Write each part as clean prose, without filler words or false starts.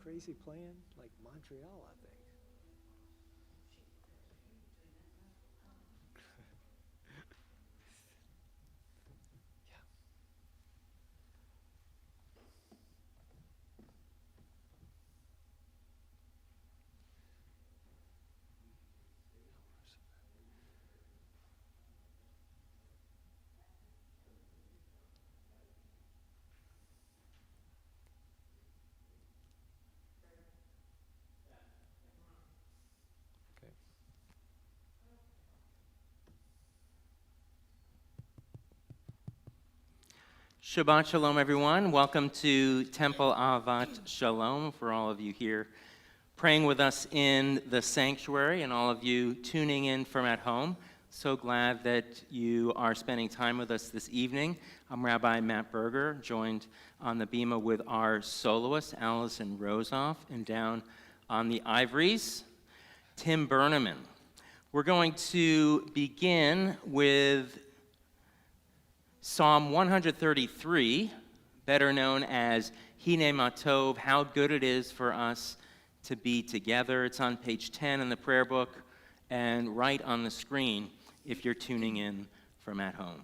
crazy plan? Like Montreal, I think. Shabbat Shalom, everyone. Welcome to Temple Ahavat Shalom for all of you here praying with us in the sanctuary and all of you tuning in from at home. So glad that you are spending time with us this evening. I'm Rabbi Matt Berger, joined on the bima with our soloist, Allison Rosoff, and down on the ivories, Tim Berneman. We're going to begin with Psalm 133, better known as Hine Matov, How Good It Is for Us to Be Together. It's on page 10 in the prayer book and right on the screen if you're tuning in from at home.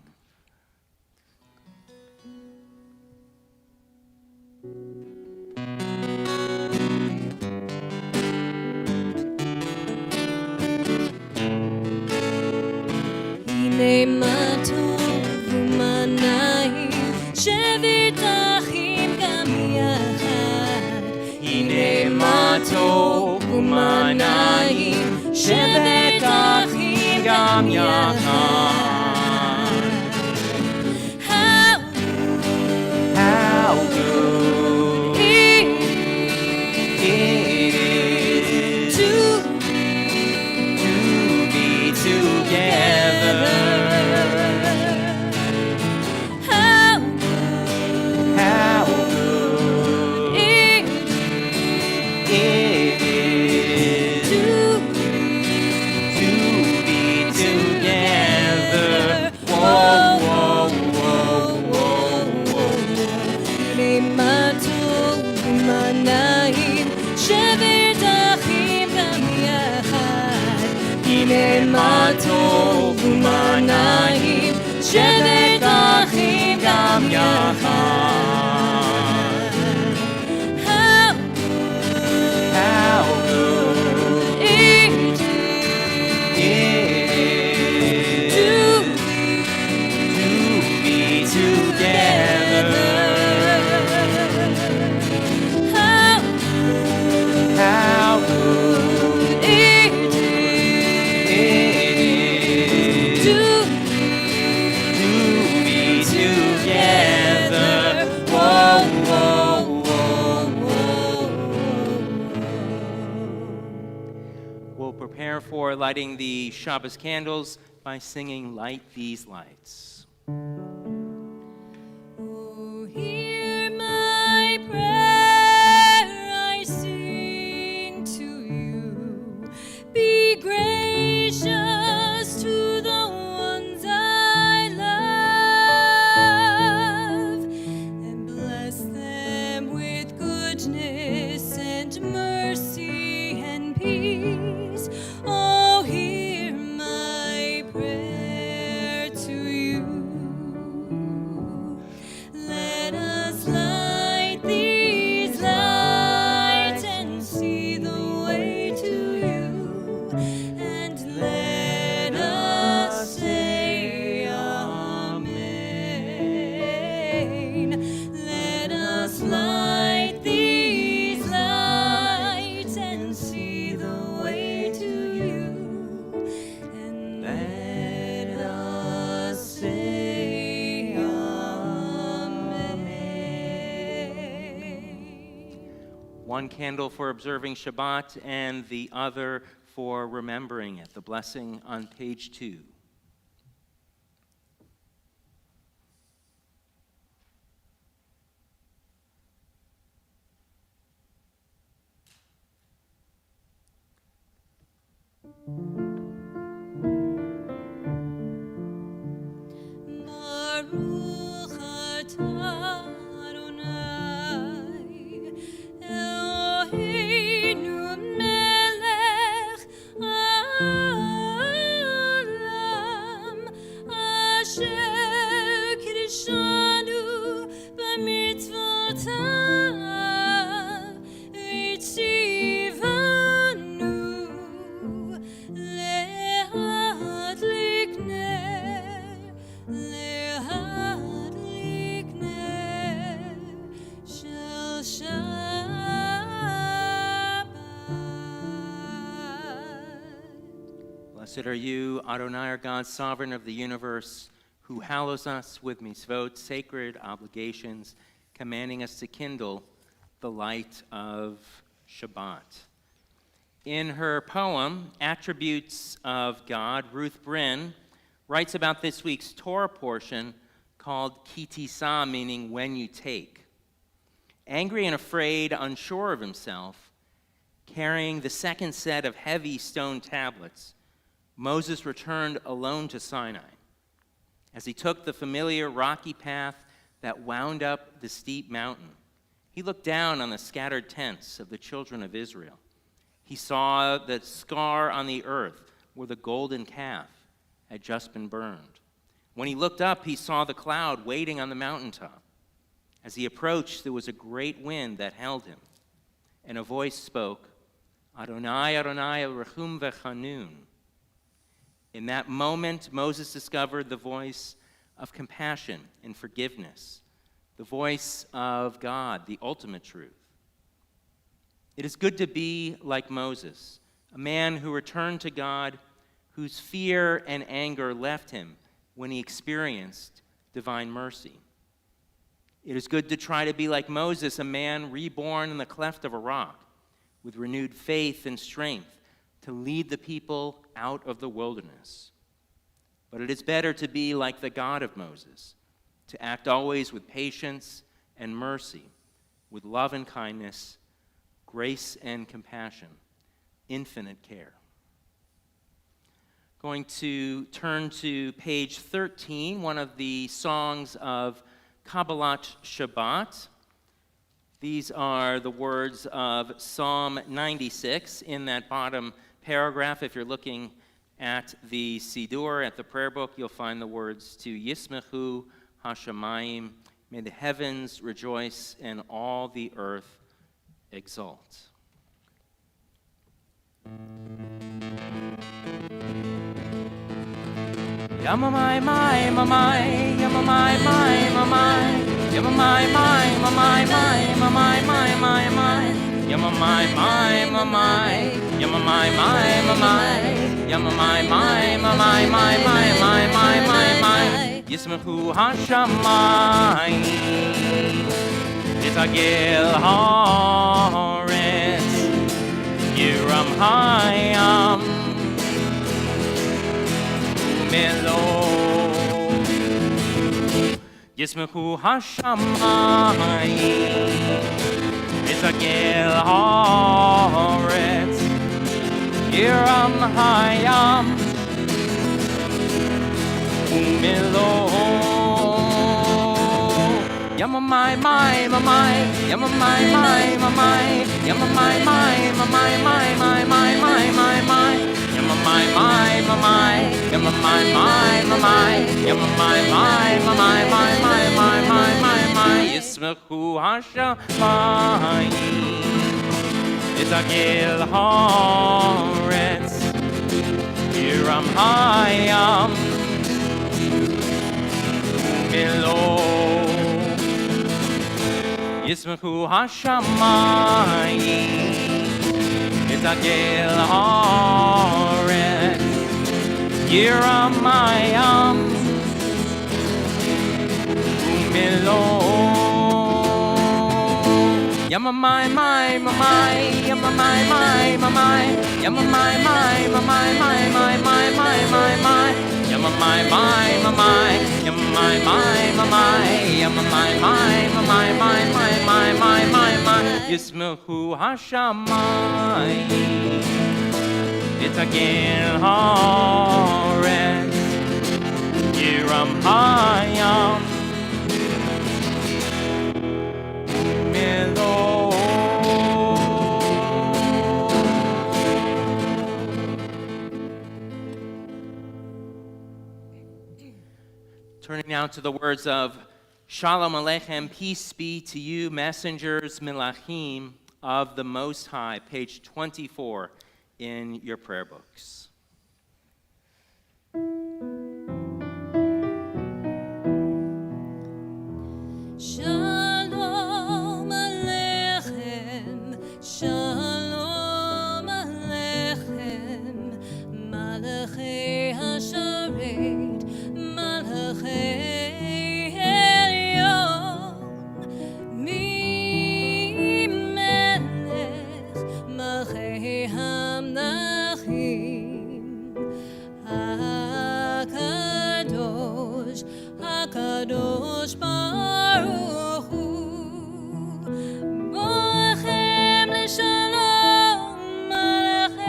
Hine Matov שבת אחים גם יחד. הנה מה טוב ומה נעים, שבת אחים גם יחד. How good it is to be together. מה טוב ומה נעים, שבת אחים גם יחד. How good it is to be together. How good it is to be together. Whoa, whoa, whoa, whoa. We'll prepare for lighting the Shabbos candles by singing Light These Lights. Oh, hear my prayer I sing to you. Be gracious to the ones I love, and bless them with goodness and mercy and peace. Oh, hear my prayer to you. Let us light these lights and see the way to you, and let us say Amen. Let us light these lights and see the way to you, and let us say Amen. One candle for observing Shabbat and the other for remembering it. The blessing on page 2. Baruch atah Adonai Elohim אשר קידשנו במצוותיו וציוונו להדליק נר של שבת. Blessed are you, Adonai, our God, sovereign of the universe, who hallows us with mitzvot, sacred obligations, commanding us to kindle the light of Shabbat. In her poem, Attributes of God, Ruth Bryn writes about this week's Torah portion called Kitisa, meaning when you take. Angry and afraid, unsure of himself, carrying the second set of heavy stone tablets, Moses returned alone to Sinai. As he took the familiar rocky path that wound up the steep mountain, he looked down on the scattered tents of the children of Israel. He saw the scar on the earth where the golden calf had just been burned. When he looked up, he saw the cloud waiting on the mountaintop. As he approached, there was a great wind that held him, and a voice spoke, Adonai, Adonai, el-Rechum v'chanun. In that moment, Moses discovered the voice of compassion and forgiveness, the voice of God, the ultimate truth. It is good to be like Moses, a man who returned to God, whose fear and anger left him when he experienced divine mercy. It is good to try to be like Moses, a man reborn in the cleft of a rock, with renewed faith and strength to lead the people out of the wilderness. But it is better to be like the God of Moses, to act always with patience and mercy, with love and kindness, grace and compassion, infinite care. Going to turn to page 13, one of the songs of Kabbalat Shabbat. These are the words of Psalm 96 in that bottom paragraph. If you're looking at the Siddur, at the prayer book, you'll find the words to Yismechu Hashamayim, may the heavens rejoice and all the earth exult. Yamamai mai mamai, yamamai mai mamai, yamamai mai mamai mai mamai mai mai mai, yamamai mai mamai, yamamai mai mamai, yamamai mai mamai mai mai mai mai mai mai, Yismechu Hashamayim, Yitagel Haaretz, Yiram Hayam, Melo, Yismechu Hashamayim, Yitagel Haaretz, Yiram Hayam, Melo. Yamamai mai mamai, yamamai mai mamai, yamamai mai mamai mai mai mai mai mai mai, yamamai mai mamai, yamamai mai mamai, yamamai mai mamai mai mai mai mai mai mai, Yismechu Hashamayim, Yitagel Haaretz, Yiram Hayam, Melo. Yismechu Hashamayim, Yitagel Haaretz, Yiram Hayam, Melo. Yamamai mai mamai, yamamai mai mamai, yamamai mai mamai mai mai mai mai mai mai, yamamai mai mamai, yamamai mai mamai, yamamai mai mamai mai mai mai mai mai mai, Yismechu Hashamayim, Yitagel Haaretz, Yiram Hayam, Melo. Turning now to the words of Shalom Aleichem, peace be to you, messengers, Melachim of the Most High, page 24 in your prayer books. Shalom Aleichem, Shalom Aleichem, Malachei HaSharet, Malachei Elyon, Mi Melech, Malachei HaMelachim, HaKadosh, HaKadosh Baruch Hu, Borechem L'Shalom, Malachei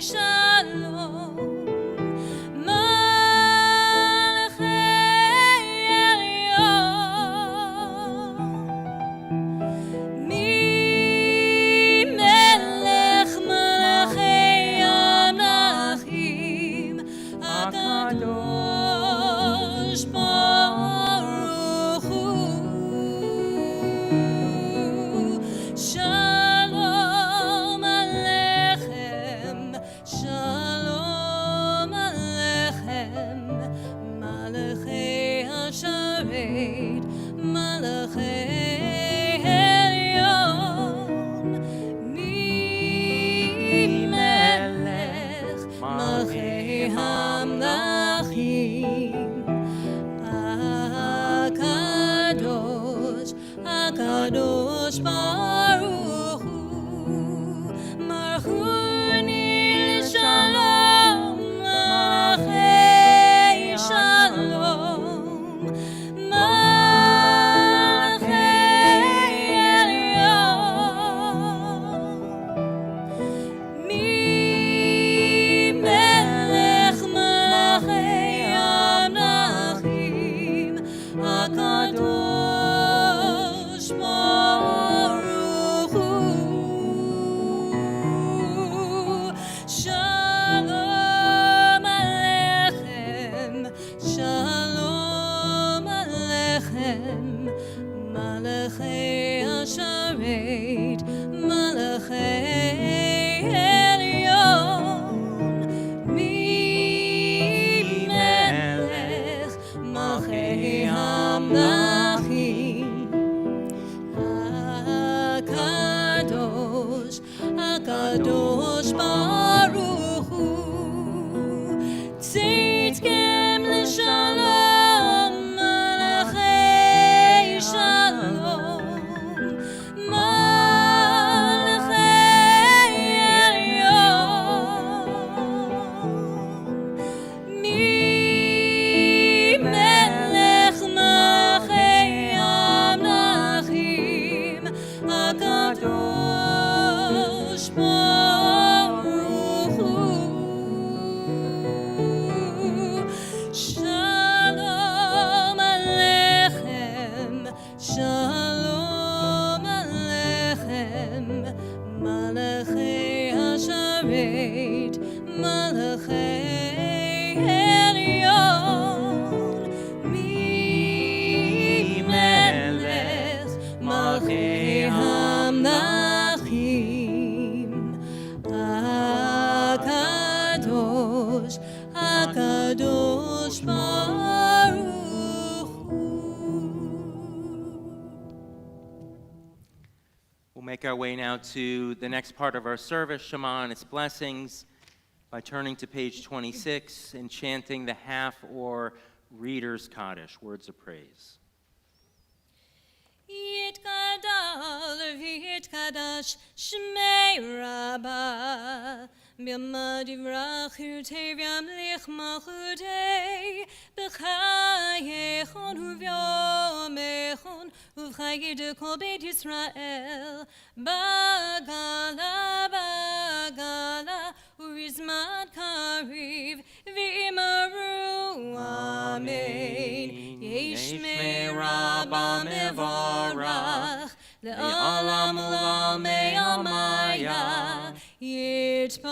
Shalom, Malachei Elyon, Mi Melech, Malachei HaMelachim, HaKadosh Baruch Hu, Shalom Aleichem, Shalom Aleichem, Malachei HaSharet, Malachei Elyon, Mi Melech, Malachei HaMelachim, HaKadosh, HaKadosh Baruch Hu, Marchuni L'Shalom, Malachei Shalom, Malachei Elyon, Mi Melech, Malachei HaMelachim, HaKadosh Baruch Hu, Shalom Aleichem, Shalom Aleichem, Malachei HaSharet, Malachei Elyon, Mi Melech, Malachei HaMelachim, HaKadosh, HaKadosh Baruch Hu, Tzidkem L'Shalom, Malachei Shalom, Malachei Elyon, Mi Melech, Malachei HaMelachim, HaKadosh Baruch Hu, Shalom Aleichem, Shalom Aleichem, Malachei HaSharet, Malachei Elyon, Mi Melech, Malachei HaMelachim, HaKadosh, HaKadosh Baruch Hu. We'll make our way now to the next part of our service, Shema and its blessings, by turning to page 26 and chanting the half or Reader's Kaddish, words of praise. Yitkadal v'yitkadash Shmei Rabbah B'yamad yivrach yirtei v'yamlich malchutei B'chayechon u'v'yomechon u'v'chayid kol Beit Yisrael Bagala bagala u'rizmat kariv v'imaru Amen Yesh Rabbah mevarach Le'olam u'lamei almaya Yitbarach,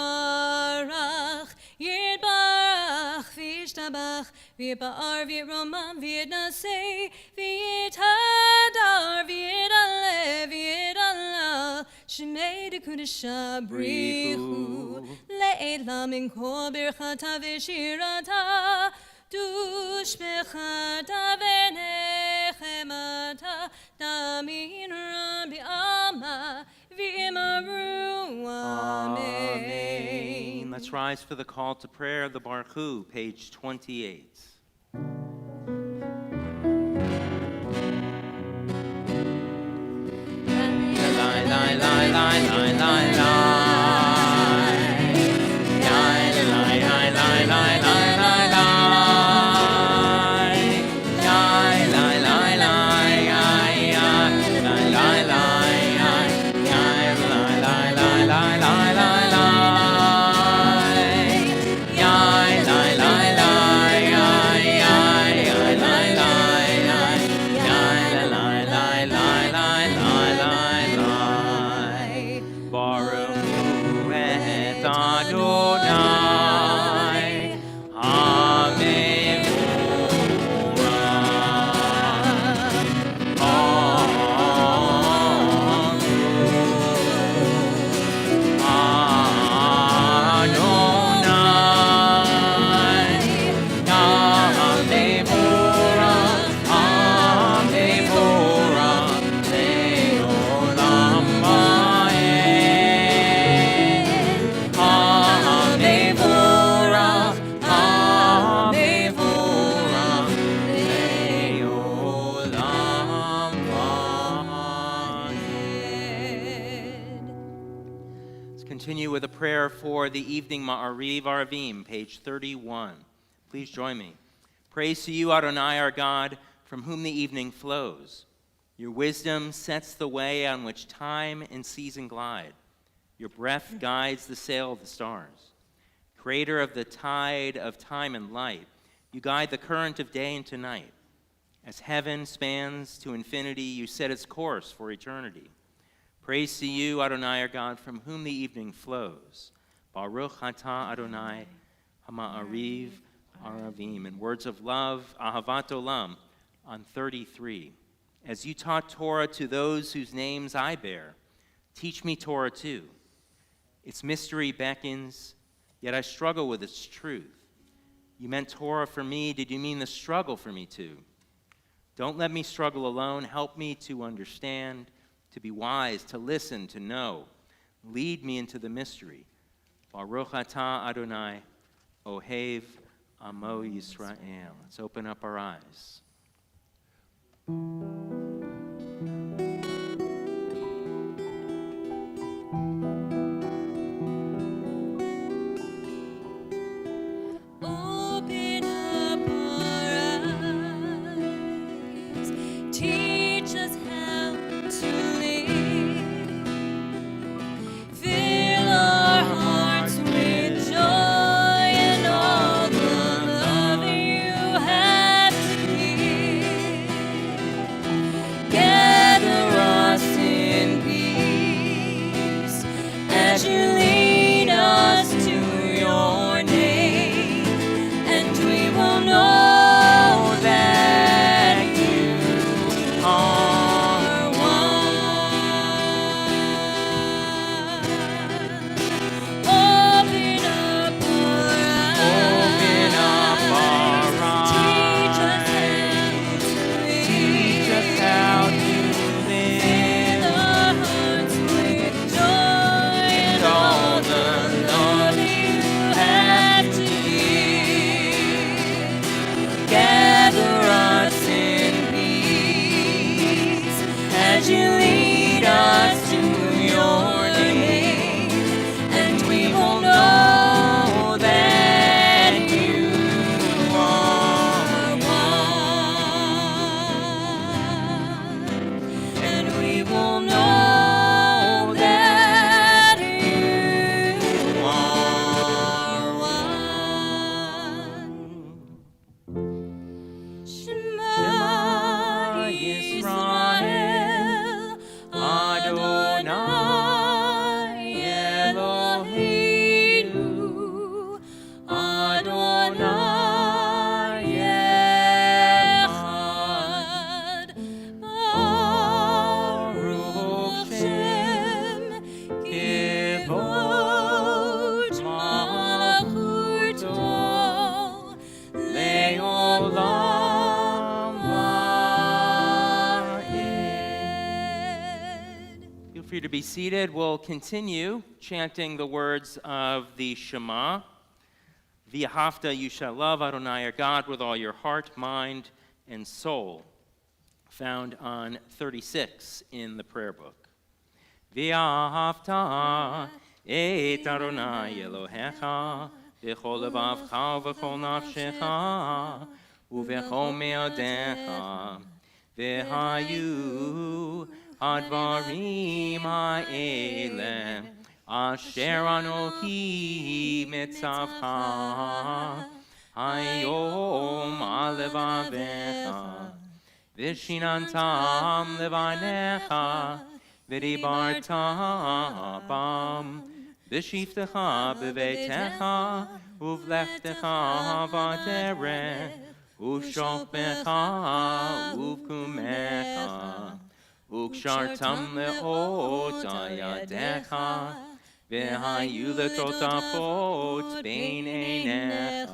Yitbarach, v'yishtabach, V'ba'ar v'romam v'naseh v'yitadar v'yidaleh v'yidalal Shemei dekudesha brichu le'elam min kol birchata v'shirata Dush bechata v'nechemata Damin Rabbi Amma v'imaru Amen. Let's rise for the call to prayer of the Baruch Hu, page 28. Continue with a prayer for the evening Ma'ariv Arvim, page 31. Please join me. Praise to you, Adonai, our God, from whom the evening flows. Your wisdom sets the way on which time and season glide. Your breath guides the sail of the stars. Creator of the tide of time and light, you guide the current of day into night. As heaven spans to infinity, you set its course for eternity. Praise to you, Adonai, our God, from whom the evening flows. Baruch atah Adonai hama'ariv aravim. In words of love, ahavat olam, on 33. As you taught Torah to those whose names I bear, teach me Torah too. Its mystery beckons, yet I struggle with its truth. You meant Torah for me. Did you mean the struggle for me too? Don't let me struggle alone. Help me to understand, to be wise, to listen, to know. Lead me into the mystery. Baruch atah Adonai, Ohev Amo Yisrael. Let's open up our eyes. Open up our eyes, teach us how to live, fill our hearts with joy and all the love you have to give. for you to be seated. We'll continue chanting the words of the Shema. V'ahavta, you shall love Adonai your God with all your heart, mind, and soul, found on 36 in the prayer book. V'ahavta et Adonai Elohecha v'chol levavcha v'chol nafshecha uv'chol me'odecha v'hayu advarim ha'ele asher anochi mitzavcha hayom alevavecha v'shinantam levanecha v'dibarta bam v'shiftecha b'veitecha uv'lechtecha v'derech uv'shokbecha uv'kumecha וקשרתם לאות על ידיך, והיו לטוטפות בין עיניך,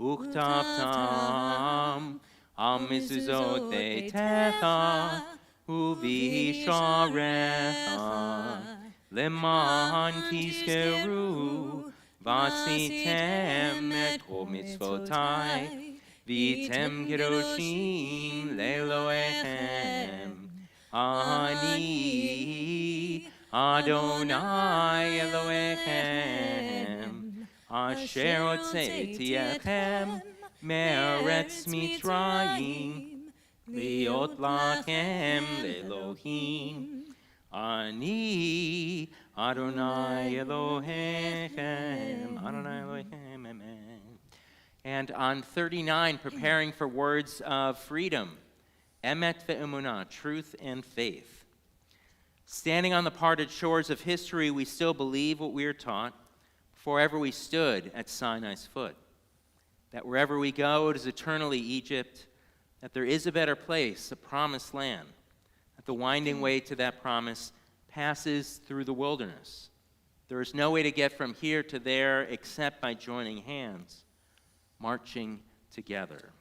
וכתבתם על מזוזות ביתך, ובישעריך, למען תזכרו, ועשיתם את כל מצוותי, והייתם קדושים לאלוהיכם. Ani Adonai Elohechem Asher Hotzeiti Echem Me'eretz Mitzrayim Liot Lachem Le'Elohim Ani Adonai Elohechem Adonai Elohechem Amen. And on 39, preparing for words of freedom. Emet ve'emunah, truth and faith. Standing on the parted shores of history, we still believe what we are taught before ever we stood at Sinai's foot. That wherever we go, it is eternally Egypt. That there is a better place, a promised land. That the winding way to that promise passes through the wilderness. There is no way to get from here to there except by joining hands, marching together.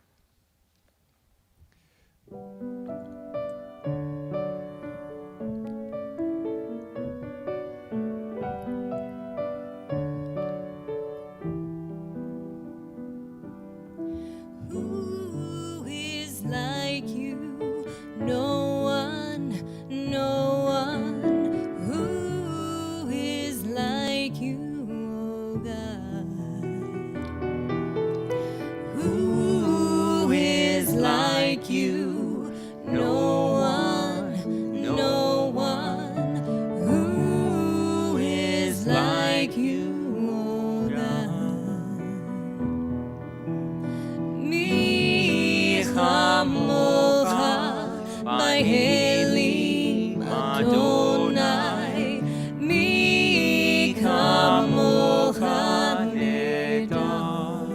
Who is like you? No one, no one. Who is like you, oh God? Who is like you? No one, no one. Who is like you, oh God? Mi chamocha b'helim Adonai. Mi chamocha nedar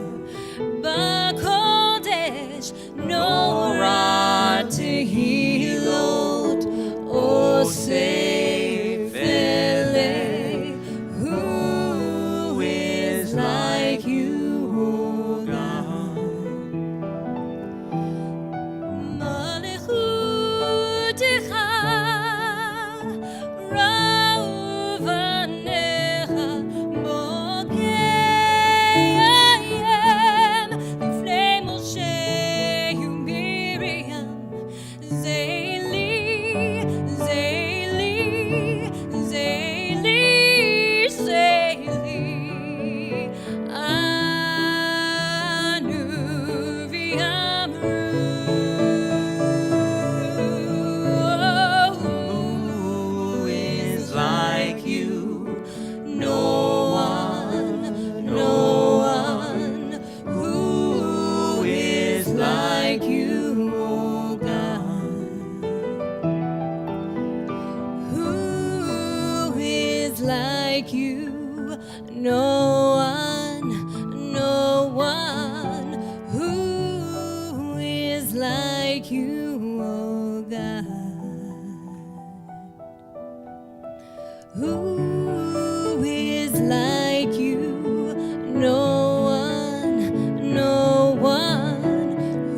b'kodesh norah tehilot oseh v'eleh. Who is like you, O God? Malechutecha ra'uvanecha bokeyem lifnei Moshe u'Miriam. Zeili, Zeili, Zeili, Zeili. Anu v'amru. Who is like you? No one, no one. Who is like you, O God? Who is like you? No one, no one. Who is like you, O God? Who is like you? No one, no one.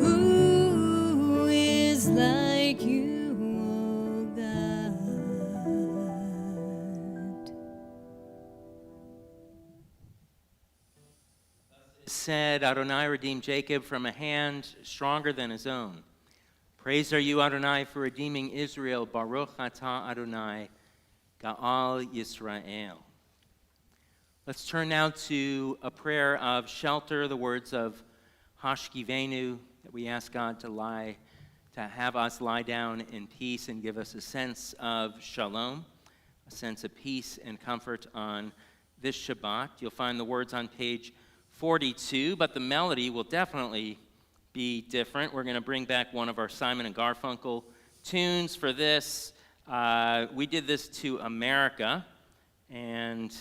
Who is like you, O God? said, Adonai redeemed Jacob from a hand stronger than his own. Praised are you, Adonai, for redeeming Israel. Baruch atah Adonai, Ga'al Yisrael. Let's turn now to a prayer of shelter, the words of Hashkivenu, that we ask God to have us lie down in peace and give us a sense of shalom, a sense of peace and comfort on this Shabbat. You'll find the words on page 42, but the melody will definitely be different. We're going to bring back one of our Simon and Garfunkel tunes for this. We did this to America, and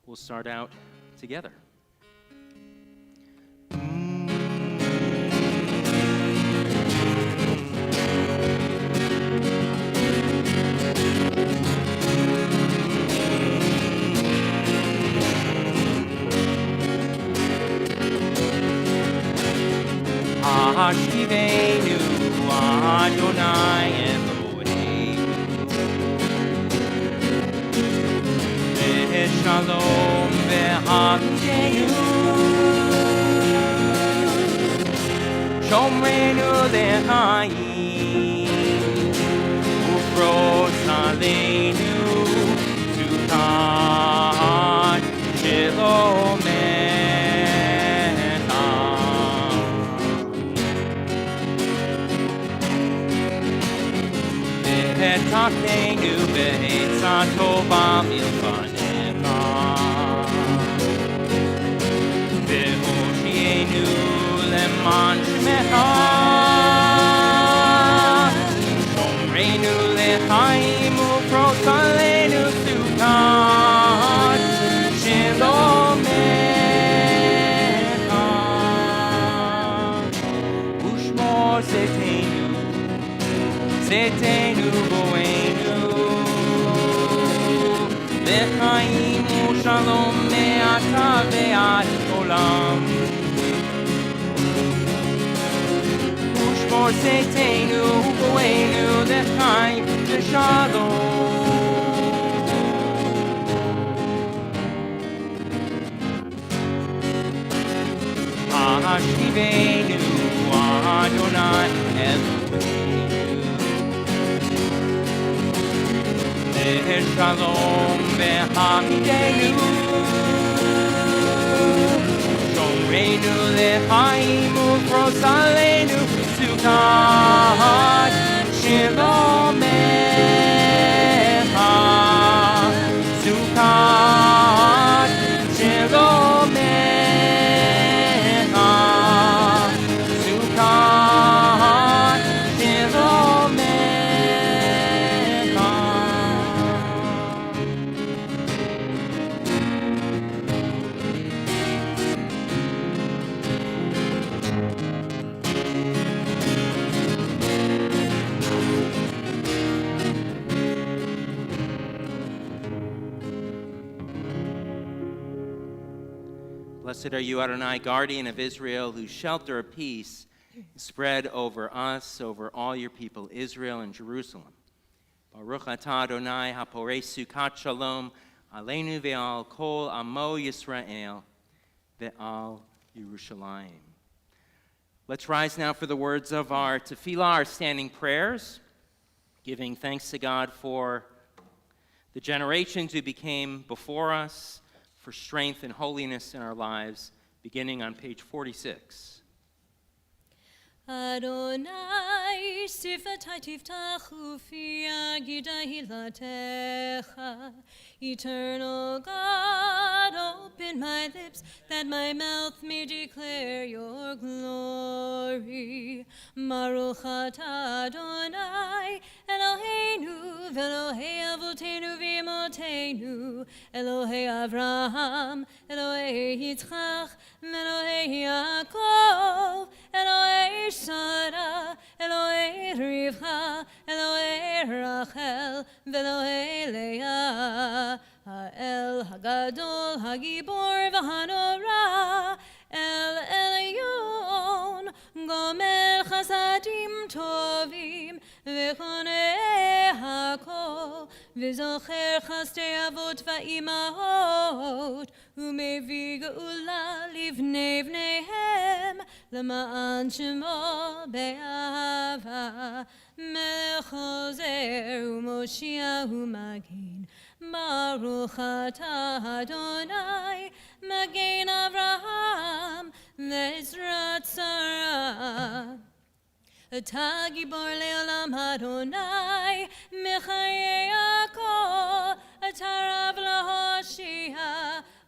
we'll start out together. Hashkivenu Adonai Eloheinu Ve'shalom ve'hamdenu Shomrenu le'chaim Ufros aleinu Sukat Shalom Takenu be'etza tova milfanecha Ve'hoshienu leman shemecha Shomreinu lechaim ufros aleinu sukat Shalomecha Ushmor Zetenu Boenu Lechaim Shalom Me'ata Ve'ad Olam Ushmor Zetenu Boenu Lechaim Ve'shalom Hashkivenu Adonai Shalom ve'hamidenu Shomreinu lechaim ufros aleinu Sukat Shalomecha Sukat Shalomecha Sukat Shalomecha. Blessed are you, Adonai, guardian of Israel, whose shelter of peace is spread over us, over all your people, Israel and Jerusalem. Baruch atah Adonai, haporei sukat shalom, aleinu ve'al kol amo Yisrael, ve'al Yerushalayim. Let's rise now for the words of our tefillah, our standing prayers, giving thanks to God for the generations who became before us, for strength and holiness in our lives, beginning on page 46. Adonai, sifatai tiftachu fi agida hilatecha. Eternal God, open my lips that my mouth may declare your glory. Baruch atah Adonai, Eloheinu, v'Elohei avotenu v'imotenu, Elohei Avraham, Elohei Yitzchak, Elohei Yaakov, Elohei Sarah, Elohei Rivka, Elohei Rachel, v'Elohei Leah, Ha'el Hagadol, Hagibor v'Hanora, El Elyon, Gomer Chasadim Tovim, V'Konei Hakol, V'Zocher Chastei Avot V'Imahot, ומביא גאולה לבני בניהם, למען שמו באהבה. מלך עוזר ומושיע ומגן, ברוך אתה אדוני, מגן אברהם לעזרת שרה. אתה גיבור לעולם אדוני, מחיי הכל, אתה רב להושיע,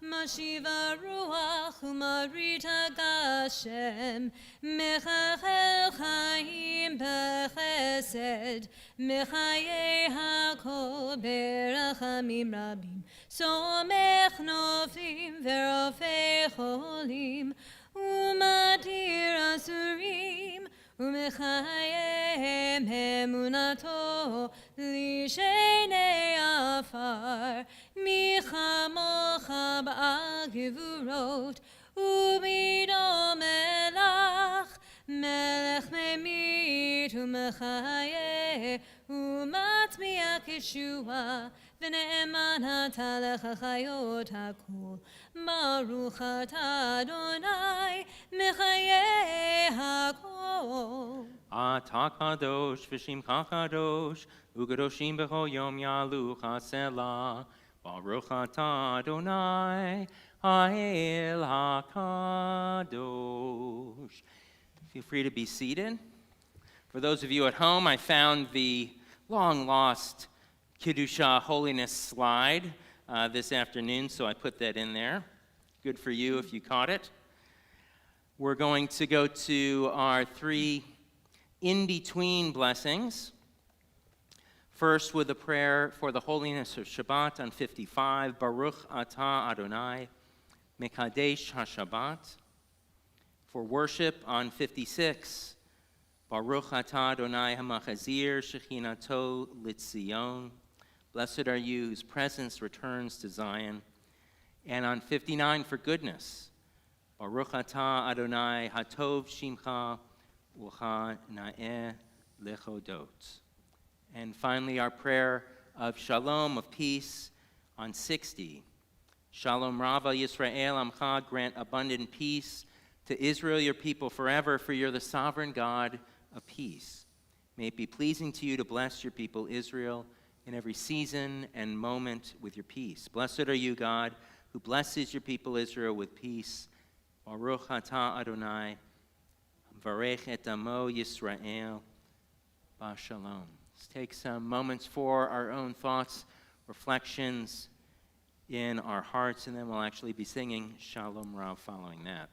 משיב הרוח ומרית הגשם, מחלל חיים בחסד, מחיי הכל ברחמים רבים, סומך נופלים ורופא חולים, ומתיר אסורים, ומחיים אמונתו לשני עפר. מי כמוך בעל גבורות ובדומה לך, מלך ממית ומחיה ומטמיע ישועה, ונאמן אתה לך חיות הכל. ברוך אתה אדוני מחיי הכל. אתה קדוש ושמך קדוש, וקדושים בכל יום יעלוך סלה. ברוך אתה אדוני האל הקדוש. Feel free to be seated. For those of you at home, I found the long-lost Kiddusha holiness slide this afternoon, so I put that in there. Good for you if you caught it. We're going to go to our 3 in-between blessings. First, with a prayer for the holiness of Shabbat on 55, Baruch Atah Adonai, Mekadesh HaShabbat. For worship on 56, Baruch Atah Adonai HaMachazir Shechinato Litzion. Blessed are you whose presence returns to Zion. And on 59, for goodness, Baruch Atah Adonai Hatov Shimcha Ucha Na'eh Lechodot. And finally, our prayer of shalom, of peace, on 60. Shalom Rava Yisrael Amcha, grant abundant peace to Israel, your people, forever, for you're the sovereign God of peace. May it be pleasing to you to bless your people Israel in every season and moment with your peace. Blessed are you, God, who blesses your people Israel with peace. Baruch atah Adonai, varech et amo Yisrael, b'shalom. Let's take some moments for our own thoughts, reflections in our hearts, and then we'll actually be singing Shalom Rav following that.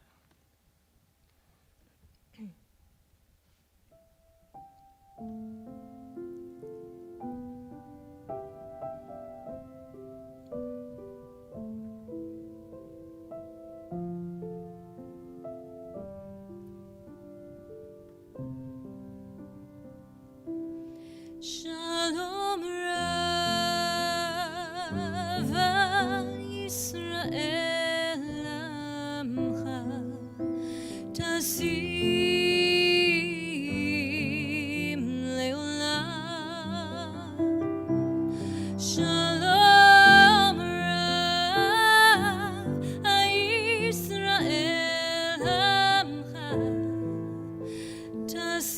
Shalom Rav Yisrael Amcha Tasim Leolam. Shalom Rav Yisrael Amcha Tasim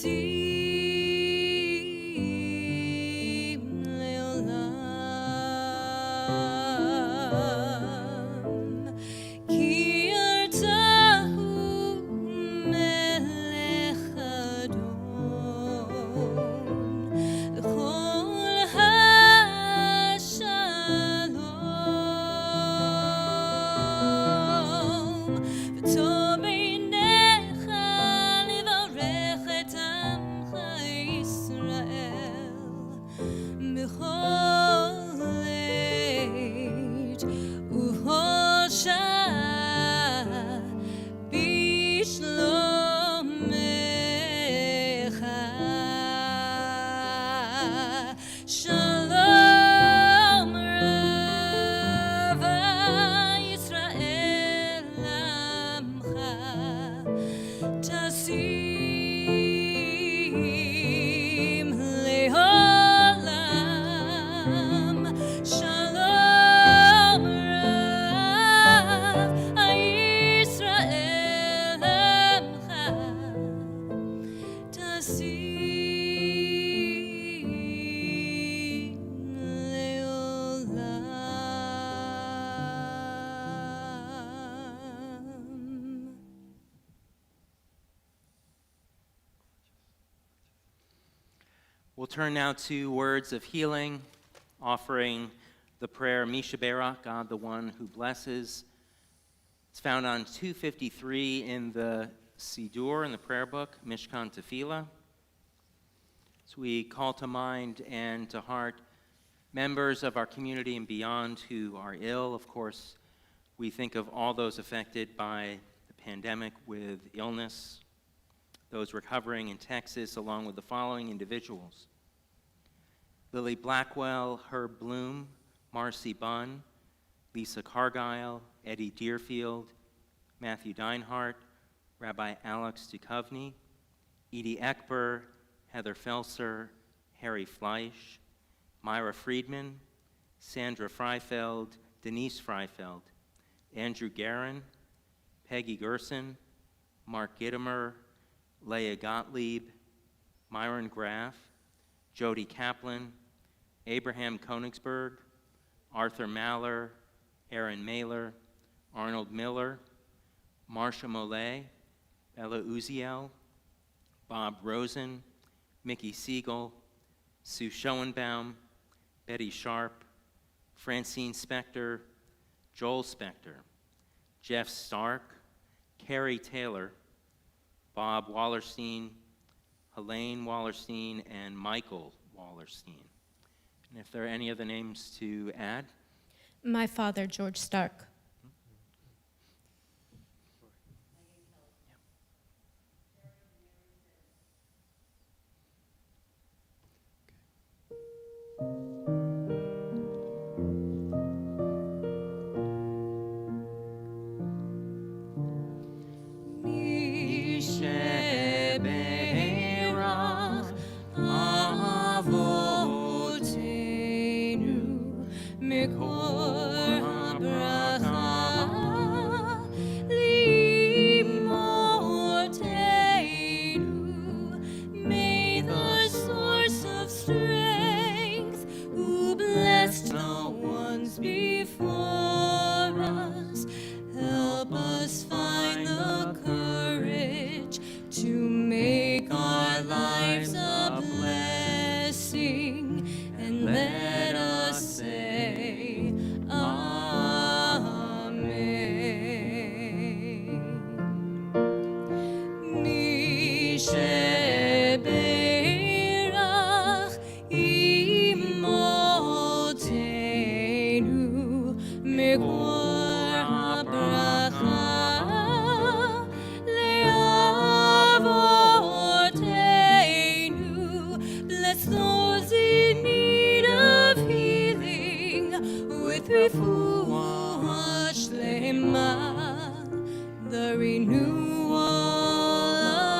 לעולם. We'll turn now to words of healing, offering the prayer Mishaberach, God the one who blesses. It's found on 253 in the Siddur, in the prayer book, Mishkan Tefillah. So we call to mind and to heart members of our community and beyond who are ill. Of course, we think of all those affected by the pandemic with illness, those recovering in Texas, along with the following individuals: Lily Blackwell, Herb Bloom, Marcy Bunn, Lisa Cargile, Eddie Deerfield, Matthew Deinhardt, Rabbi Alex Duchovny, Edie Eckber, Heather Felser, Harry Fleisch, Myra Friedman, Sandra Freifeld, Denise Freifeld, Andrew Guerin, Peggy Gerson, Mark Gittimer, Leah Gottlieb, Myron Graff, Jody Kaplan, Abraham Konigsberg, Arthur Maller, Aaron Mailer, Arnold Miller, Marcia Mollet, Bella Uziel, Bob Rosen, Mickey Siegel, Sue Schoenbaum, Betty Sharp, Francine Spector, Joel Spector, Jeff Stark, Carrie Taylor, Bob Wallerstein, Helene Wallerstein, and Michael Wallerstein. And if there are any other names to add? My father, George Stark. Mishaberach Avotenu Mikor habracha Limortenu. May the source of strength, who blessed the ones before us, help us find the courage to make our lives a blessing, and let us say Amen. Mishaberach imotenu mikor habracha leavotenu. Bless those in need of healing with refuah shlema, the renewal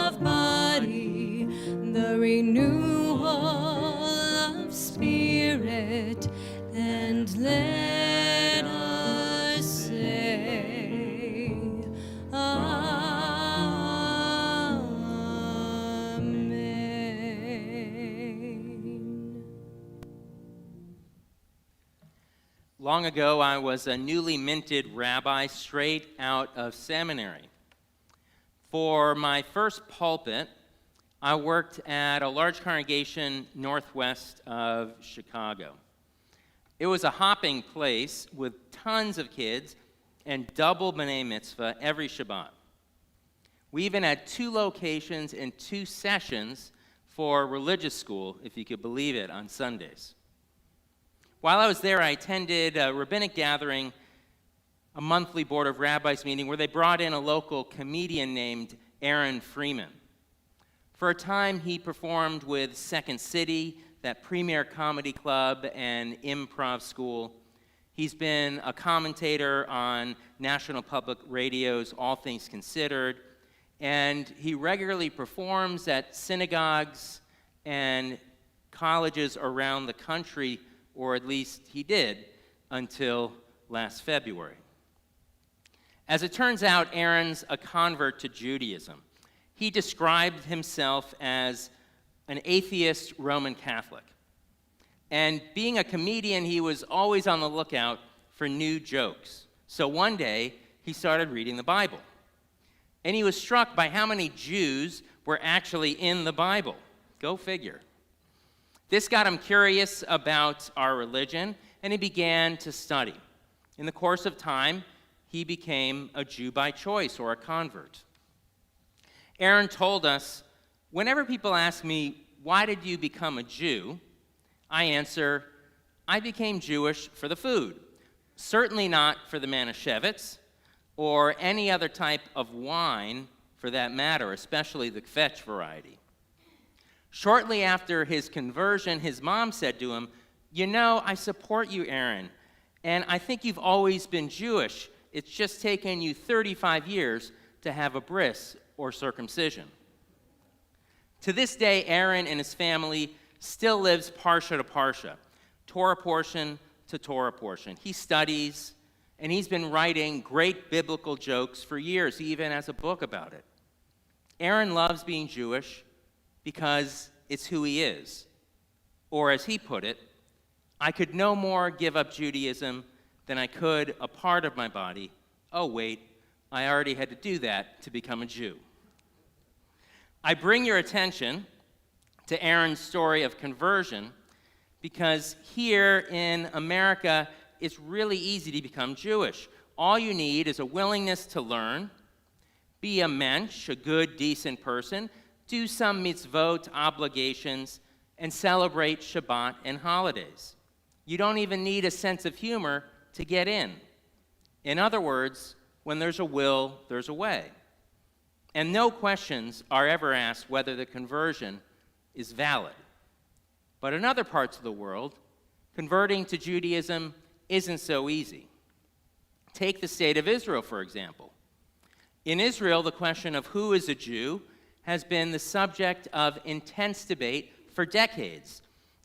of body, the renewal of spirit, and let us say Amen. Long ago, I was a newly minted rabbi straight out of seminary. For my first pulpit, I worked at a large congregation northwest of Chicago. It was a hopping place with tons of kids and double B'nai Mitzvah every Shabbat. We even had 2 locations and 2 sessions for religious school, if you could believe it, on Sundays. While I was there, I attended a rabbinic gathering, a monthly Board of Rabbis meeting, where they brought in a local comedian named Aaron Freeman. For a time, he performed with Second City, that premier comedy club and improv school. He's been a commentator on National Public Radio's All Things Considered, and he regularly performs at synagogues and colleges around the country, or at least he did until last February. As it turns out, Aaron's a convert to Judaism. He described himself as an atheist Roman Catholic. And being a comedian, he was always on the lookout for new jokes. So one day, he started reading the Bible. And he was struck by how many Jews were actually in the Bible. Go figure. This got him curious about our religion, and he began to study. In the course of time, he became a Jew by choice, or a convert. Aaron told us, whenever people ask me, why did you become a Jew? I answer, I became Jewish for the food. Certainly not for the Manischewitz, or any other type of wine for that matter, especially the kvetch variety. Shortly after his conversion, his mom said to him, you know, I support you, Aaron, and I think you've always been Jewish. It's just taken you 35 years to have a bris, or circumcision. To this day, Aaron and his family still lives parsha to parsha, Torah portion to Torah portion. He studies, and he's been writing great biblical jokes for years. He even has a book about it. Aaron loves being Jewish because it's who he is. Or as he put it, I could no more give up Judaism than I could a part of my body. Oh, wait, I already had to do that to become a Jew. I bring your attention to Aaron's story of conversion because here in America, it's really easy to become Jewish. All you need is a willingness to learn, be a mensch, a good, decent person, do some mitzvot obligations, and celebrate Shabbat and holidays. You don't even need a sense of humor to get in. In other words, when there's a will, there's a way. And no questions are ever asked whether the conversion is valid. But in other parts of the world, converting to Judaism isn't so easy. Take the state of Israel, for example. In Israel, the question of who is a Jew has been the subject of intense debate for decades,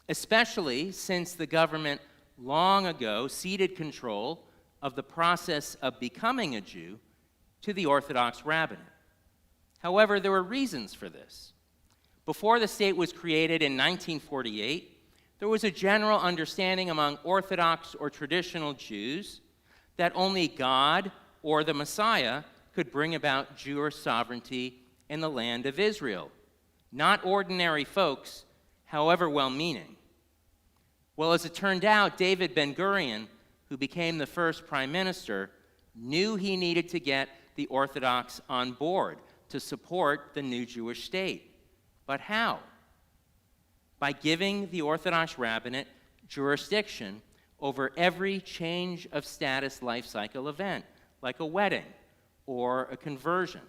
especially since the government long ago ceded control of the process of becoming a Jew to the Orthodox rabbinate. However, there were reasons for this. Before the state was created in 1948, there was a general understanding among Orthodox or traditional Jews that only God or the Messiah could bring about Jewish sovereignty in the land of Israel, not ordinary folks, however well-meaning. Well, as it turned out, David Ben-Gurion, who became the first prime minister, knew he needed to get the Orthodox on board to support the new Jewish state. But how? By giving the Orthodox rabbinate jurisdiction over every change of status life cycle event, like a wedding or a conversion.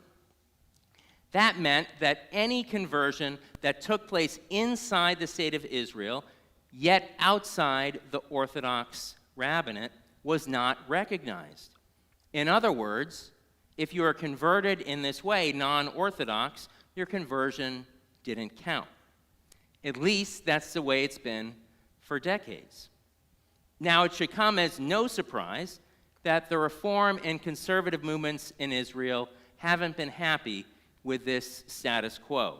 That meant that any conversion that took place inside the state of Israel, yet outside the Orthodox rabbinate, was not recognized. In other words, if you are converted in this way, non-Orthodox, your conversion didn't count. At least that's the way it's been for decades. Now, it should come as no surprise that the reform and conservative movements in Israel haven't been happy with this status quo.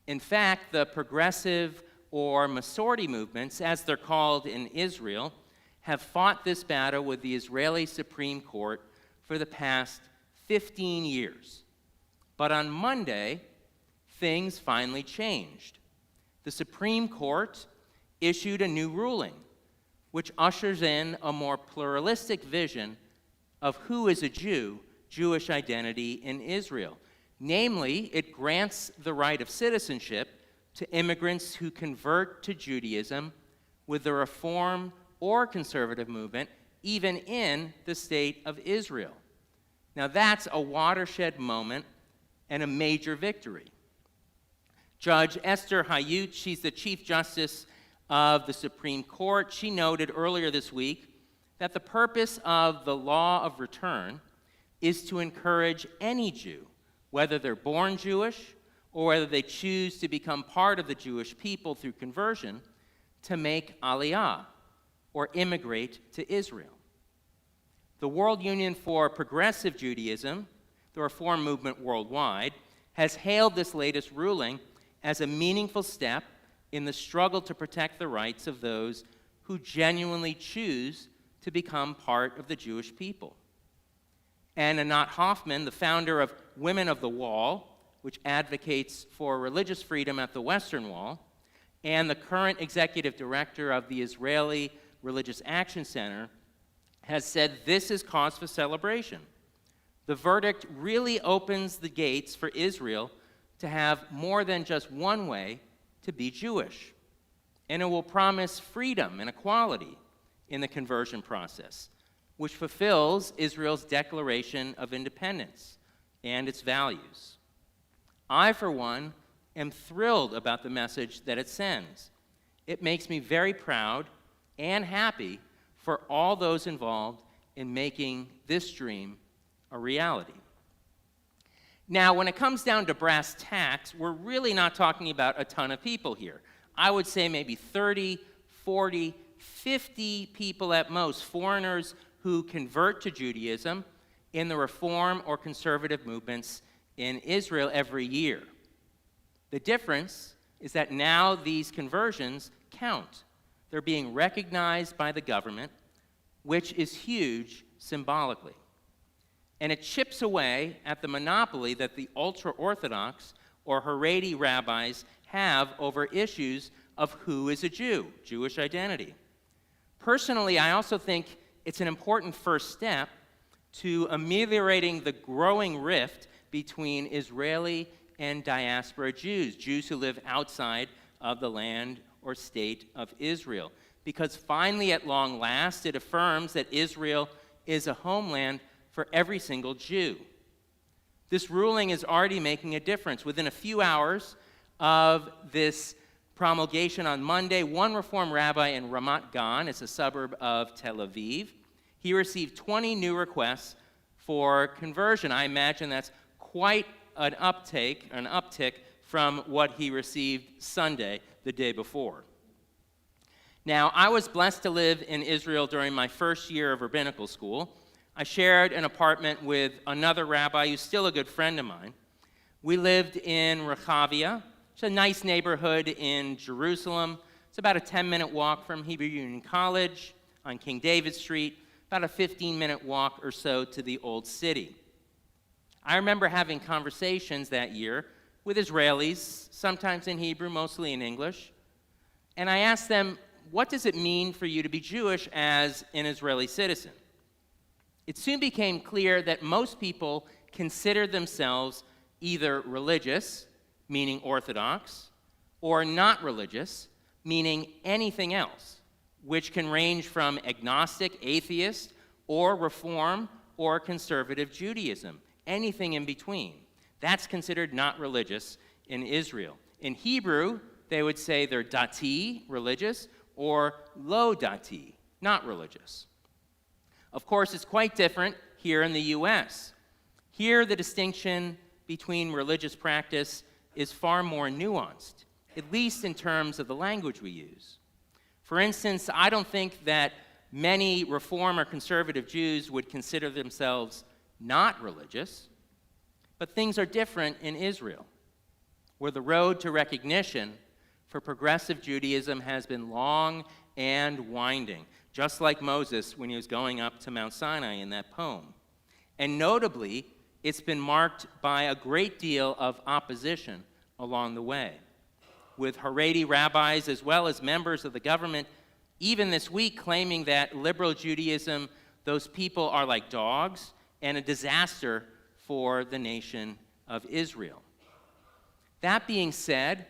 In fact, the progressive or Masorti movements, as they're called in Israel, have fought this battle with the Israeli Supreme Court for the past 15 years. But on Monday, things finally changed. The Supreme Court issued a new ruling, which ushers in a more pluralistic vision of who is a Jew, Jewish identity in Israel. Namely, it grants the right of citizenship to immigrants who convert to Judaism with the Reform or conservative movement, even in the state of Israel. Now, that's a watershed moment and a major victory. Judge Esther Hayut, she's the Chief Justice of the Supreme Court, she noted earlier this week that the purpose of the law of return is to encourage any Jew, whether they're born Jewish or whether they choose to become part of the Jewish people through conversion, to make aliyah, or immigrate to Israel. The World Union for Progressive Judaism, the reform movement worldwide, has hailed this latest ruling as a meaningful step in the struggle to protect the rights of those who genuinely choose to become part of the Jewish people. And Anat Hoffman, the founder of Women of the Wall, which advocates for religious freedom at the Western Wall, and the current executive director of the Israeli Religious Action Center, has said this is cause for celebration. The verdict really opens the gates for Israel to have more than just one way to be Jewish. And it will promise freedom and equality in the conversion process, which fulfills Israel's Declaration of Independence and its values. I, for one, am thrilled about the message that it sends. It makes me very proud and happy for all those involved in making this dream a reality. Now, when it comes down to brass tacks, we're really not talking about a ton of people here. I would say maybe 30, 40, 50 people at most, foreigners who convert to Judaism in the Reform or conservative movements in Israel every year. The difference is that now these conversions count. They're being recognized by the government, which is huge symbolically. And it chips away at the monopoly that the ultra-Orthodox or Haredi rabbis have over issues of who is a Jew, Jewish identity. Personally, I also think it's an important first step to ameliorating the growing rift between Israeli and diaspora Jews, Jews who live outside of the land or state of Israel. Because finally, at long last, it affirms that Israel is a homeland for every single Jew. This ruling is already making a difference. Within a few hours of this promulgation on Monday, one Reform rabbi in Ramat Gan, it's a suburb of Tel Aviv, he received 20 new requests for conversion. I imagine that's quite an uptick from what he received Sunday, the day before. Now, I was blessed to live in Israel during my first year of rabbinical school. I shared an apartment with another rabbi who's still a good friend of mine. We lived in Rehavia. It's a nice neighborhood in Jerusalem. It's about a 10-minute walk from Hebrew Union College on King David Street, about a 15-minute walk or so to the Old City. I remember having conversations that year with Israelis, sometimes in Hebrew, mostly in English, and I asked them, what does it mean for you to be Jewish as an Israeli citizen? It soon became clear that most people considered themselves either religious, meaning Orthodox, or not religious, meaning anything else, which can range from agnostic, atheist, or Reform or conservative Judaism, anything in between. That's considered not religious in Israel. In Hebrew, they would say they're dati, religious, or lo dati, not religious. Of course, it's quite different here in the U.S. Here, the distinction between religious practice is far more nuanced, at least in terms of the language we use. For instance, I don't think that many Reform or conservative Jews would consider themselves not religious, but things are different in Israel, where the road to recognition for progressive Judaism has been long and winding, just like Moses when he was going up to Mount Sinai in that poem. And notably, it's been marked by a great deal of opposition along the way, with Haredi rabbis as well as members of the government even this week claiming that liberal Judaism, those people are like dogs and a disaster for the nation of Israel. That being said,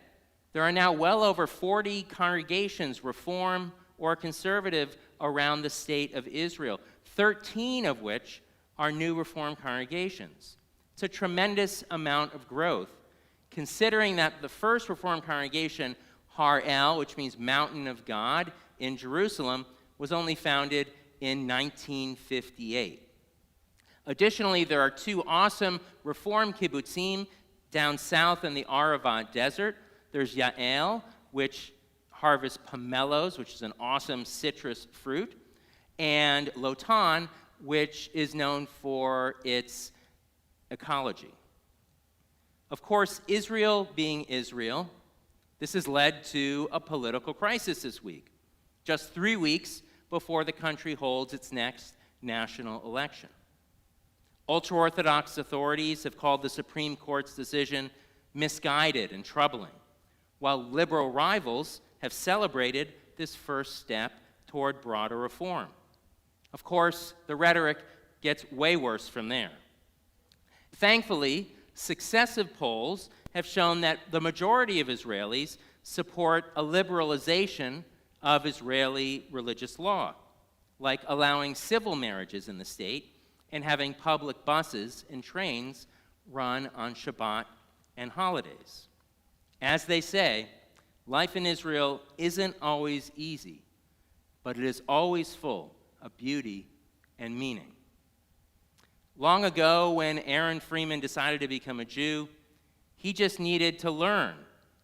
there are now well over 40 congregations, Reform or conservative, around the state of Israel, 13 of which are new Reform congregations. It's a tremendous amount of growth, considering that the first Reform congregation, Har El, which means Mountain of God, in Jerusalem, was only founded in 1958. Additionally, there are two awesome Reform kibbutzim down south in the Arava Desert. There's Yael, which harvests pomelos, which is an awesome citrus fruit, and Lotan, which is known for its ecology. Of course, Israel being Israel, This has led to a political crisis this week, just 3 weeks before the country holds its next national election. Ultra-Orthodox authorities have called the Supreme Court's decision misguided and troubling, while liberal rivals have celebrated this first step toward broader reform. Of course, the rhetoric gets way worse from there. Thankfully, successive polls have shown that the majority of Israelis support a liberalization of Israeli religious law, like allowing civil marriages in the state and having public buses and trains run on Shabbat and holidays. As they say, life in Israel isn't always easy, but it is always full of beauty and meaning. Long ago, when Aaron Freeman decided to become a Jew, he just needed to learn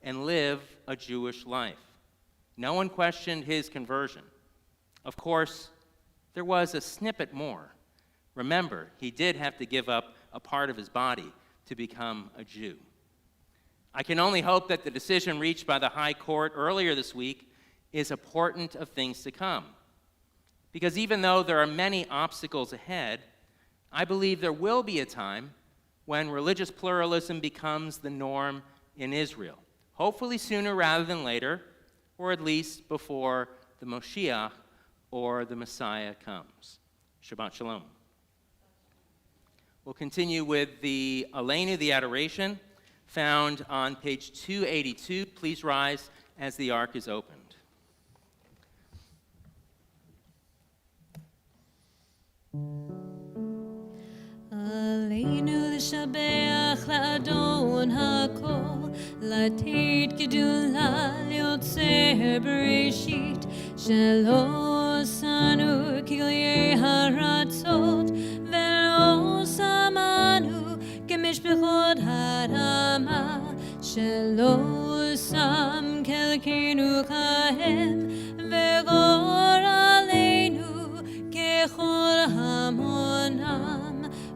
and live a Jewish life. No one questioned his conversion. Of course, there was a snippet more. Remember, he did have to give up a part of his body to become a Jew. I can only hope that the decision reached by the High Court earlier this week is a portent of things to come. Because even though there are many obstacles ahead, I believe there will be a time when religious pluralism becomes the norm in Israel. Hopefully sooner rather than later, or at least before the Moshiach or the Messiah comes. Shabbat Shalom. We'll continue with the Aleinu, the Adoration, found on page 282. Please rise as the ark is opened. עלינו לשבח לאדון הכל, לתת גדולה ליוצר בראשית, שלא שנאו כגויי הרצות, ולא שמענו כמשפחות הרמה, שלא שם חלקנו כהם, וגור עלינו ככל המונם.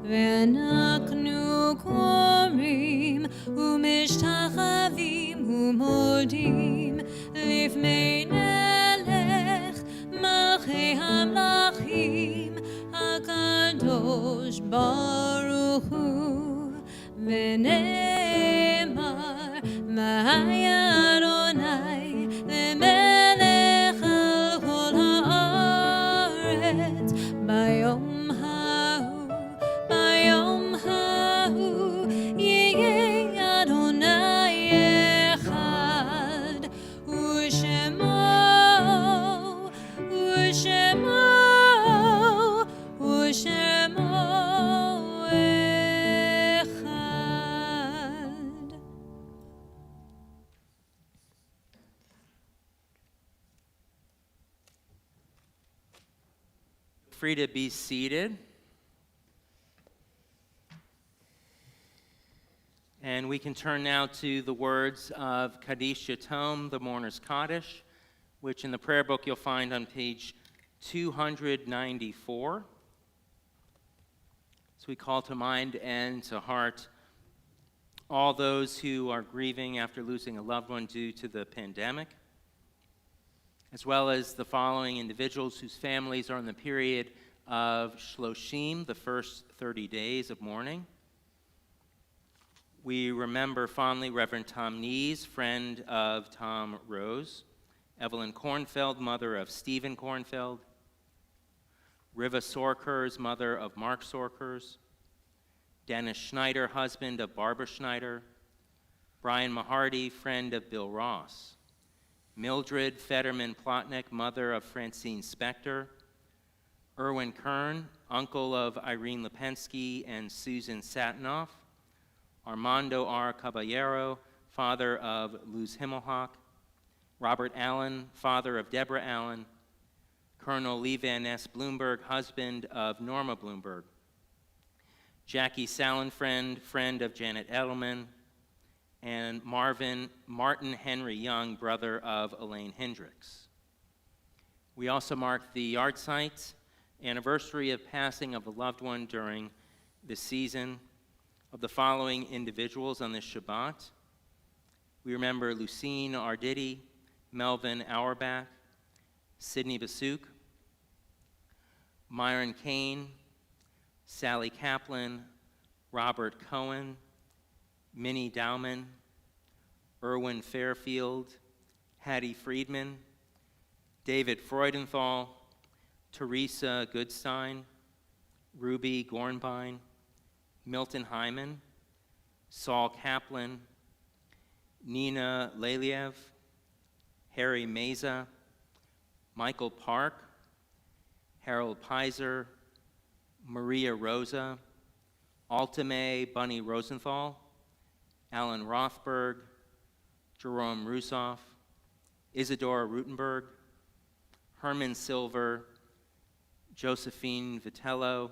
ואנחנו קוראים ומשתחווים ומודים לפני מלך מלכי המלכים הקדוש ברוך הוא ונאמר והיה אדוני למלך על כל הארץ ביום Free to be seated. And we can turn now to the words of Kaddish Yatom, the Mourner's Kaddish, which in the prayer book you'll find on page 294. So we call to mind and to heart all those who are grieving after losing a loved one due to the pandemic, as well as the following individuals whose families are in the period of Shloshim, the first 30 days of mourning. We remember fondly Reverend Tom Nees, friend of Tom Rose, Evelyn Kornfeld, mother of Stephen Kornfeld, Riva Sorkers, mother of Mark Sorkers, Dennis Schneider, husband of Barbara Schneider, Brian Mahardy, friend of Bill Ross, Mildred Fetterman Plotnick, mother of Francine Spector, Erwin Kern, uncle of Irene Lipensky and Susan Satinoff, Armando R. Caballero, father of Luz Himmelhock, Robert Allen, father of Deborah Allen, Colonel Lee Van Ness Bloomberg, husband of Norma Bloomberg, Jackie Salenfriend, friend of Janet Edelman, and Martin Henry Young, brother of Elaine Hendricks. We also mark the yard site anniversary of passing of a loved one during the season of the following individuals on this Shabbat: We remember Lucine Arditi, Melvin Auerbach, Sidney Basuk, Myron Kane, Sally Kaplan, Robert Cohen, Minnie Dowman, Erwin Fairfield, Hattie Friedman, David Freudenthal, Teresa Goodstein, Ruby Gornbein, Milton Hyman, Saul Kaplan, Nina Leliev, Harry Meza, Michael Park, Harold Pizer, Maria Rosa, Altame Bunny Rosenthal, Alan Rothberg, Jerome Rusoff, Isadora Rutenberg, Herman Silver, Josephine Vitello,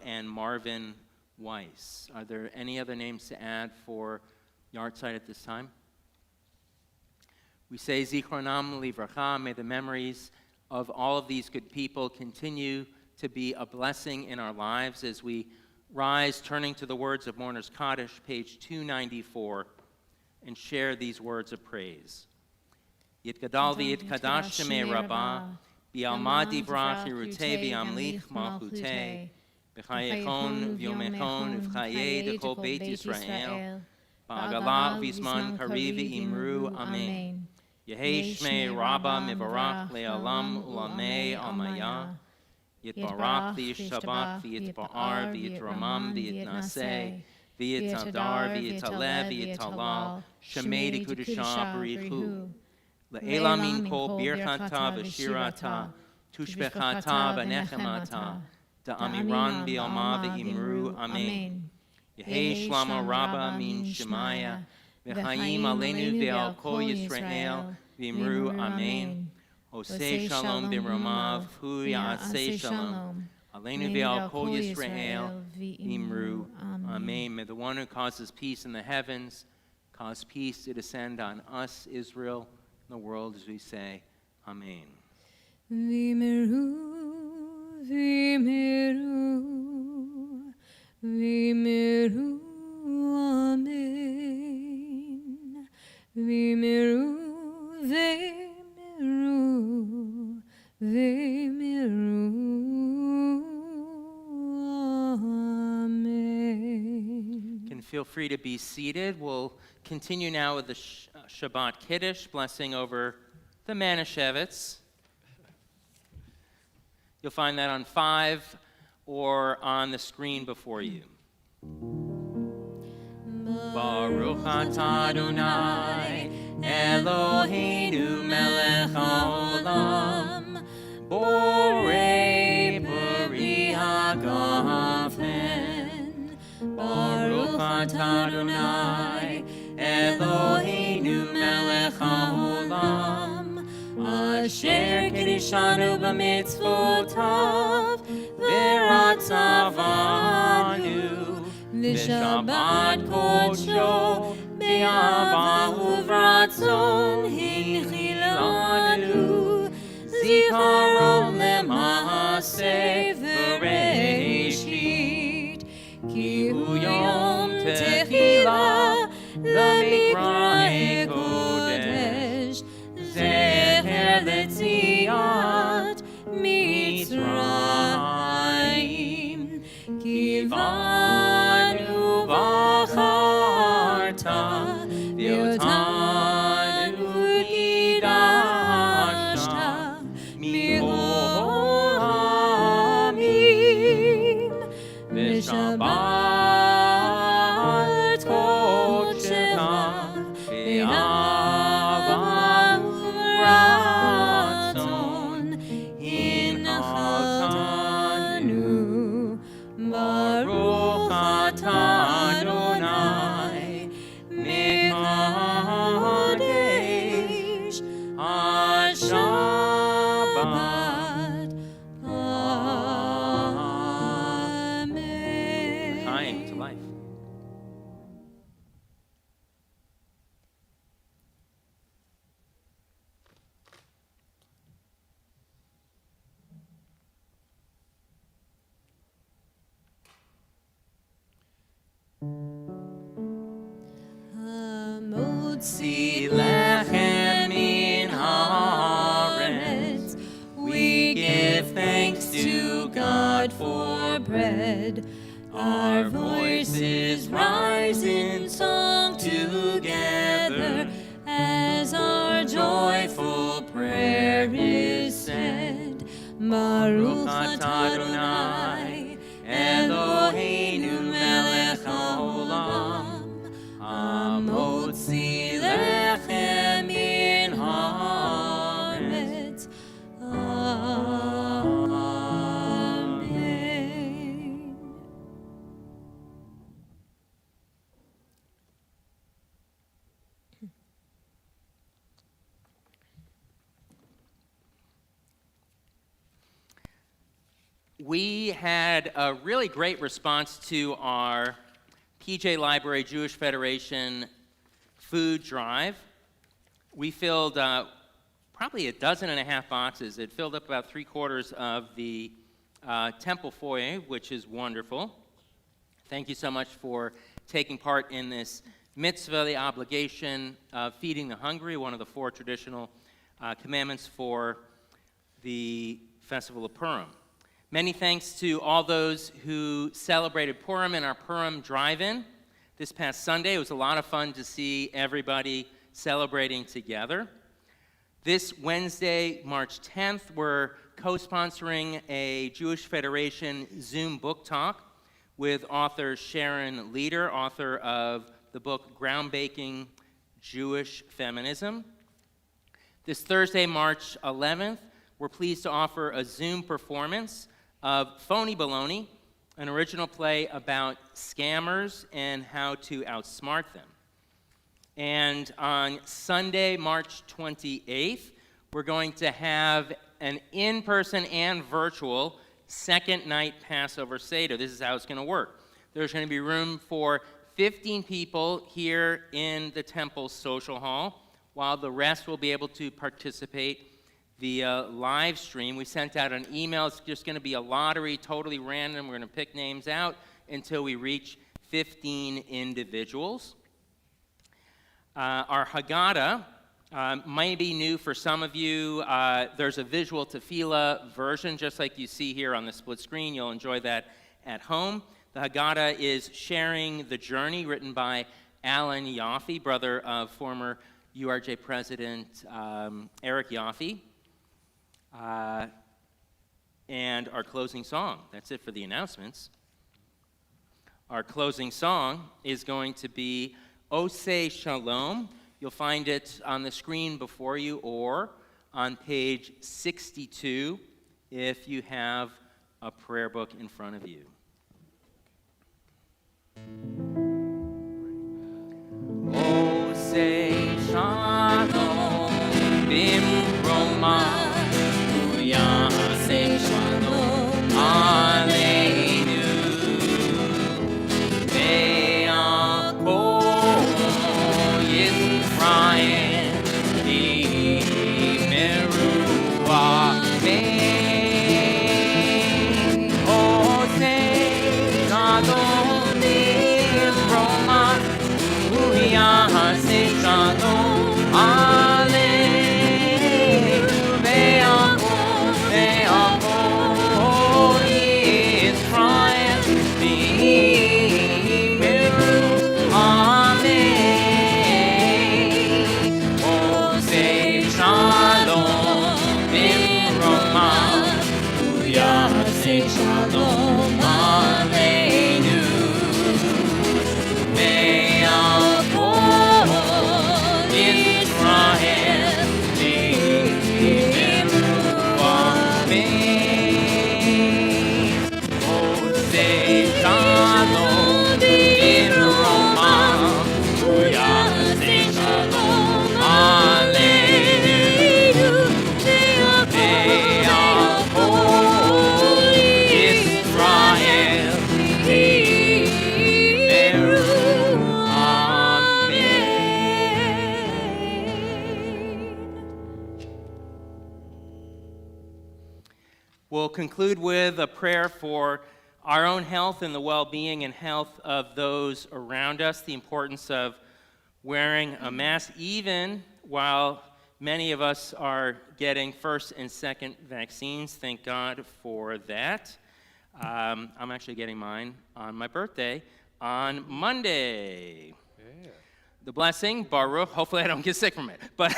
and Marvin Weiss. Are there any other names to add for Yahrzeit at this time? We say Zichronam Livracha, may the memories of all of these good people continue to be a blessing in our lives as we rise, turning to the words of Mourner's Kaddish, page 294, and share these words of praise. Yitgadal v'yitkadash shemei rabbah, bi'alma divrach hirutei v'yamlich malchutei, b'chayechon v'yomechon v'chayei dekol beit Yisrael, ba'agalah v'zman kariv v'imru, amen. Yehei shmei rabbah mivarach le'alam ulamei almayah, Yitbarach v'yishabach v'yitba'ar v'yitramam v'yitnaseh, v'yitadar v'yitaleh v'yitalal, shemei dekudashah b'richu. Le'ela min kol birchata v'shirata, tushbechata v'nechemata, da'amiran bi'alma v'imru, amen. Yehei shlama rabba min shemaya, v'chayim aleinu ve'al kol Yisrael, v'imru, amen. Oseh shalom b'ramav, hu ya'aseh shalom, aleinu ve'al kol Yisrael, v'imru, amen. May the one who causes peace in the heavens cause peace to descend on us, Israel, the world, as we say, amen. V'imru, v'imru, v'imru, amen. V'imru, v'imru, v'imru, amen. You can feel free to be seated. We'll continue now with the Shabbat Kiddush, blessing over the Manischewitz. You'll find that on 5 or on the screen before you. Baruch atah Adonai, Eloheinu melech haolam, borei peri hagafen. Baruch atah Adonai, Eloheinu melech haolam, asher kiddushanu b'mitzvotav, v'ratzavanu, v'shabbat kodsho, be'ahava uvratzon hinchilanu, zikaron lema'aseh v'reishit, ki hu yom techilah, למקרא קודש, זכר ליציאת מצרים, כי בנו בחרת, ואותנו motzi lechem min haaretz. We give thanks to God for bread. Our voices rise in song together as our joyful prayer is said. Baruch atah Adonai, Eloheinu melech haolam, hamotzi lechem min haaretz. Amen. We had a really great response to our PJ Library Jewish Federation food drive. We filled probably 12.5 boxes. It filled up about 3/4 of the temple foyer, which is wonderful. Thank you so much for taking part in this mitzvah, the obligation of feeding the hungry, one of the 4 traditional commandments for the Festival of Purim. Many thanks to all those who celebrated Purim in our Purim drive-in this past Sunday. It was a lot of fun to see everybody celebrating together. This Wednesday, March 10th, we're co-sponsoring a Jewish Federation Zoom book talk with author Sharon Leader, author of the book Groundbreaking Jewish Feminism. This Thursday, March 11th, we're pleased to offer a Zoom performance of Phony Baloney, an original play about scammers and how to outsmart them. And on Sunday, March 28th, we're going to have an in-person and virtual second night Passover Seder. This is how it's going to work. There's going to be room for 15 people here in the temple social hall, while the rest will be able to participate via live stream. We sent out an email. It's just going to be a lottery, totally random. We're going to pick names out until we reach 15 individuals. Our Haggadah might be new for some of you. There's a visual tefillah version, just like you see here on the split screen. You'll enjoy that at home. The Haggadah is Sharing the Journey, written by Alan Yaffe, brother of former URJ President Eric Yaffe. And our closing song. That's it for the announcements. Our closing song is going to be Oseh Shalom. You'll find it on the screen before you or on page 62 if you have a prayer book in front of you. Oseh Shalom Bimromah Yaseh Shalom Aleinu Ve'akol Yisrael Yimeru Amen. Oseh Shalom Bimromah Yaseh Shalom Aleinu Ve'akol Yisrael Yimeru Amen. Oseh Shalom Bimromah Yaseh Shalom Aleinu Ve'akol Yisrael Yimeru Amen. Oseh Shalom Bimromah Yaseh Shalom Aleinu Ve'akol Yisrael Yimeru Amen. We'll conclude with a prayer for our own health and the well-being and health of those around us, the importance of wearing a mask, even while many of us are getting first and second vaccines. Thank God for that. I'm actually getting mine on my birthday on Monday. Yeah. The blessing, Baruch, hopefully I don't get sick from it, but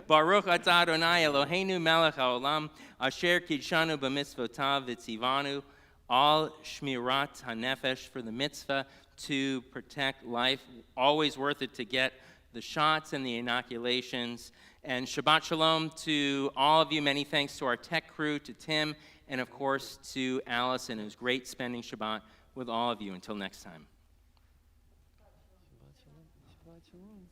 Baruch atah Adonai Eloheinu melech haolam asher kidshanu b'mitzvotav v'tzivanu al shmirat hanefesh, for the mitzvah to protect life. Always worth it to get the shots and the inoculations. And Shabbat Shalom to all of you. Many thanks to our tech crew, to Tim, and of course to Allison. It was great spending Shabbat with all of you. Until next time. Shabbat shalom. Shabbat shalom.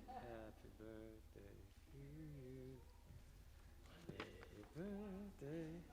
Happy birthday to you. Happy birthday.